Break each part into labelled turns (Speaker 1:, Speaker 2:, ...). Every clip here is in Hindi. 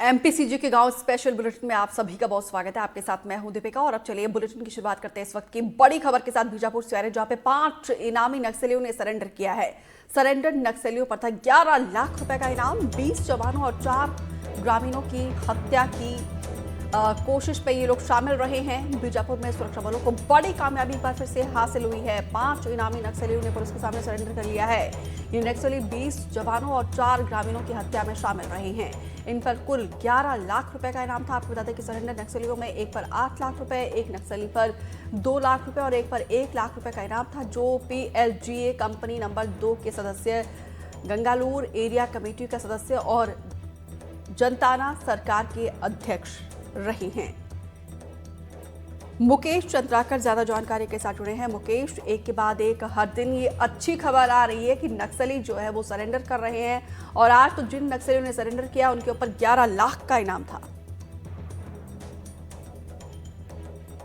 Speaker 1: एमपीसीजी के गांव स्पेशल बुलेटिन में आप सभी का बहुत स्वागत है। आपके साथ मैं हूं दीपिका और अब चलिए बुलेटिन की शुरुआत करते हैं इस वक्त की बड़ी खबर के साथ। बीजापुर से आ रहे जहां पे 5 इनामी नक्सलियों ने सरेंडर किया है। सरेंडर नक्सलियों पर था 11 लाख रुपए का इनाम। 20 जवानों और 4 ग्रामीणों की हत्या की कोशिश पे ये लोग शामिल रहे हैं। बीजापुर में सुरक्षा बलों को बड़ी कामयाबी पर फिर से हासिल हुई है। 5 इनामी नक्सलियों ने पुलिस के सामने सरेंडर कर लिया है। ये नक्सली 20 जवानों और 4 ग्रामीणों की हत्या में शामिल रहे हैं। इन पर कुल 11 लाख रुपए का इनाम था। आपको बता दें कि सरेंडर नक्सलियों में एक पर 8 लाख रुपए, एक नक्सली पर 2 लाख रुपए और एक पर 1 लाख रुपए का इनाम था, जो PLGA कंपनी नंबर 2 के सदस्य, गंगालूर एरिया कमेटी का सदस्य और जनताना सरकार के अध्यक्ष रहे हैं। मुकेश चंद्राकर ज्यादा जानकारी के साथ जुड़े हैं। मुकेश, एक के बाद एक हर दिन ये अच्छी खबर आ रही है कि नक्सली जो है वो सरेंडर कर रहे हैं और आज तो जिन नक्सलियों ने सरेंडर किया उनके ऊपर 11 लाख का इनाम था।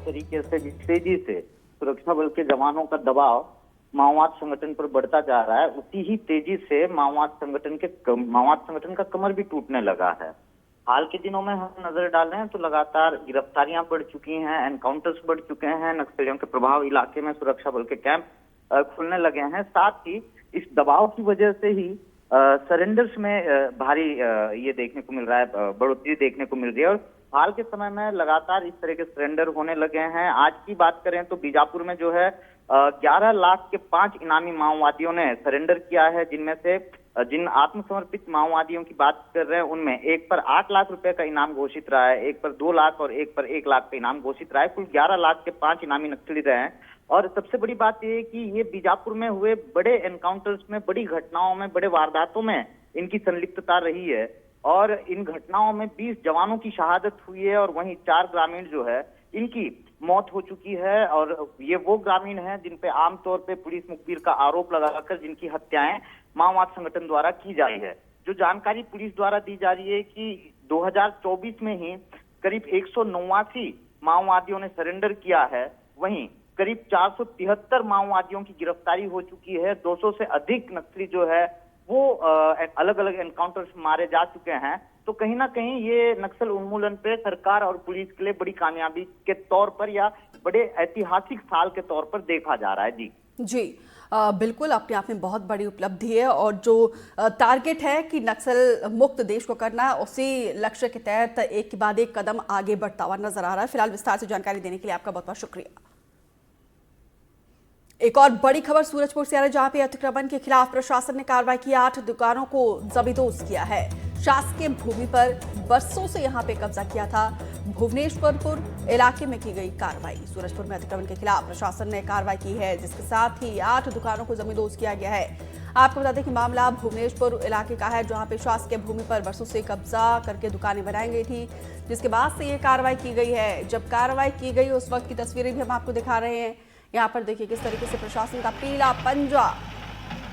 Speaker 2: तरीके से जिस तेजी से सुरक्षा बल के जवानों का दबाव माओवाद संगठन पर बढ़ता जा रहा है, उसी ही तेजी से माओवाद संगठन का कमर भी टूटने लगा है। हाल के दिनों में हम नजर डाल रहे हैं तो लगातार गिरफ्तारियां बढ़ चुकी हैं, एनकाउंटर्स बढ़ चुके हैं, नक्सलियों के प्रभाव इलाके में सुरक्षा बल के कैंप खुलने लगे हैं। साथ ही इस दबाव की वजह से ही सरेंडर्स में भारी ये देखने को मिल रहा है, बढ़ोतरी देखने को मिल रही है और हाल के समय में लगातार इस तरह के सरेंडर होने लगे हैं। आज की बात करें तो बीजापुर में जो है 11 लाख के 5 इनामी माओवादियों ने सरेंडर किया है, जिनमें से जिन आत्मसमर्पित माओवादियों की बात कर रहे हैं उनमें एक पर 8 लाख रुपए का इनाम घोषित रहा है, एक पर 2 लाख और एक पर 1 लाख का इनाम घोषित रहा है। कुल 11 लाख के 5 इनामी नक्सली रहे हैं। और सबसे बड़ी बात यह है कि ये बीजापुर में हुए बड़े एनकाउंटर्स में, बड़ी घटनाओं में, बड़े वारदातों में इनकी संलिप्तता रही है और इन घटनाओं में 20 जवानों की शहादत हुई है और वहीं 4 ग्रामीण जो है इनकी मौत हो चुकी है। और ये वो ग्रामीण हैं जिन पे आमतौर पे पुलिस मुखबिर का आरोप लगाकर जिनकी हत्याएं माओवाद संगठन द्वारा की जा रही है। जो जानकारी पुलिस द्वारा दी जा रही है कि 2024 में ही करीब 189 माओवादियों ने सरेंडर किया है, वहीं करीब 473 माओवादियों की गिरफ्तारी हो चुकी है। 200 से अधिक नक्सली जो है वो अलग अलग एनकाउंटर्स मारे जा चुके हैं। तो कहीं ना कहीं ये नक्सल उन्मूलन पे सरकार और पुलिस के लिए बड़ी कामयाबी के तौर पर या बड़े ऐतिहासिक साल के तौर पर देखा जा रहा है। जी
Speaker 1: बिल्कुल, अपने आप में बहुत बड़ी उपलब्धि है और जो टारगेट है कि नक्सल मुक्त देश को करना है, उसी लक्ष्य के तहत एक के बाद एक कदम आगे बढ़ता हुआ नजर आ रहा है। फिलहाल विस्तार से जानकारी देने के लिए आपका बहुत बहुत शुक्रिया। एक और बड़ी खबर सूरजपुर से आ रही है, जहां पे अतिक्रमण के खिलाफ प्रशासन ने कार्रवाई की। 8 दुकानों को जबरदोज किया है। शासकीय भूमि पर बरसों से यहां पे कब्जा किया था। भुवनेश्वरपुर इलाके में की गई कार्रवाई। सूरजपुर में अतिक्रमण के खिलाफ प्रशासन ने कार्रवाई की है, जिसके साथ ही 8 दुकानों को जबरदोज किया गया है। आपको बता दें कि मामला भुवनेश्वर इलाके का है, जहां पे शासकीय भूमि पर बरसों से कब्जा करके दुकानें बनाई गई थी, जिसके बाद से ये कार्रवाई की गई है। जब कार्रवाई की गई उस वक्त की तस्वीरें भी हम आपको दिखा रहे हैं। यहाँ पर देखिए किस तरीके से प्रशासन का पीला पंजा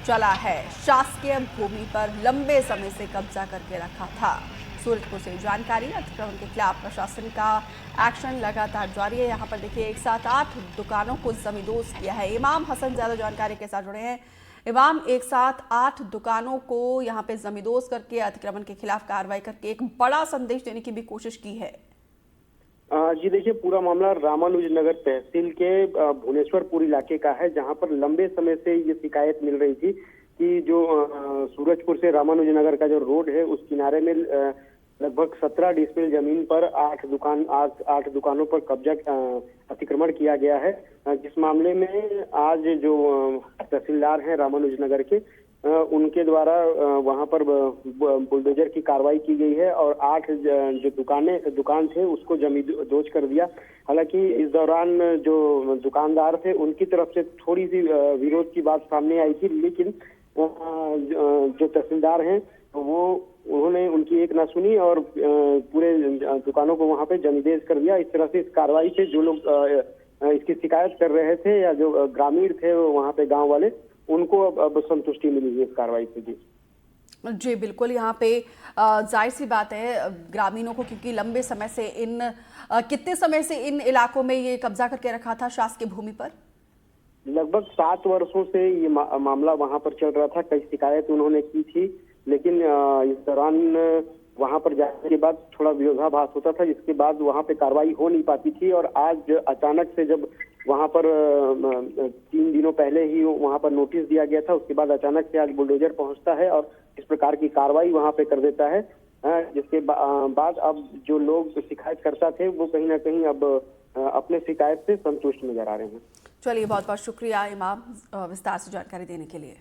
Speaker 1: चला है। शासकीय भूमि पर लंबे समय से कब्जा करके रखा था। सूरजपुर से जानकारी, अतिक्रमण के खिलाफ प्रशासन का एक्शन लगातार जारी है। यहाँ पर देखिए एक साथ 8 दुकानों को जमींदोज किया है। इमाम हसन ज्यादा जानकारी के साथ जुड़े हैं। इमाम, एक साथ 8 दुकानों को यहाँ पे जमींदोज करके अतिक्रमण के खिलाफ कार्रवाई करके एक बड़ा संदेश देने की भी कोशिश की है।
Speaker 3: जी देखिए, पूरा मामला रामानुजनगर तहसील के भुवनेश्वरपुर इलाके का है, जहां पर लंबे समय से ये शिकायत मिल रही थी कि जो सूरजपुर से रामानुजनगर का जो रोड है उस किनारे में लगभग 17 डिसमिल जमीन पर 8 दुकानों पर कब्जा अतिक्रमण किया गया है। जिस मामले में आज जो तहसीलदार हैं रामानुजनगर के, उनके द्वारा वहां पर बुलडोजर की कार्रवाई की गई है और 8 जो दुकान थे उसको जमींदोज कर दिया। हालांकि इस दौरान जो दुकानदार थे उनकी तरफ से थोड़ी सी विरोध की बात सामने आई थी, लेकिन जो तहसीलदार हैं उन्होंने उनकी एक ना सुनी और पूरे दुकानों को वहां पे जमींदोज कर दिया। इस तरह से इस कार्रवाई से जो लोग इसकी शिकायत कर रहे थे या जो ग्रामीण थे वहां पे गाँव वाले, उनको अब संतुष्टि मिली है इस कार्रवाई से।
Speaker 1: जी बिल्कुल, यहाँ पे जाहिर सी बात है ग्रामीणों को, क्योंकि लंबे समय से कितने समय से इन इलाकों में ये कब्जा करके रखा था शासकीय भूमि पर?
Speaker 3: लगभग 7 वर्षों से ये मामला वहां पर चल रहा था। कई शिकायत उन्होंने की थी, लेकिन इस दौरान वहां पर जाने के बाद थोड़ा विरोधाभास होता था, जिसके बाद वहां पे कार्रवाई हो नहीं पाती थी। और आज अचानक से जब वहां पर 3 दिनों पहले ही वहां पर नोटिस दिया गया था, उसके बाद अचानक से आज बुलडोजर पहुंचता है और इस प्रकार की कार्रवाई वहां पे कर देता है, जिसके बाद अब जो लोग शिकायत करता थे वो कहीं ना कहीं अब अपने शिकायत से संतुष्ट नजर आ रहे हैं।
Speaker 1: चलिए, बहुत बहुत शुक्रिया इमाम विस्तार से जानकारी देने के लिए।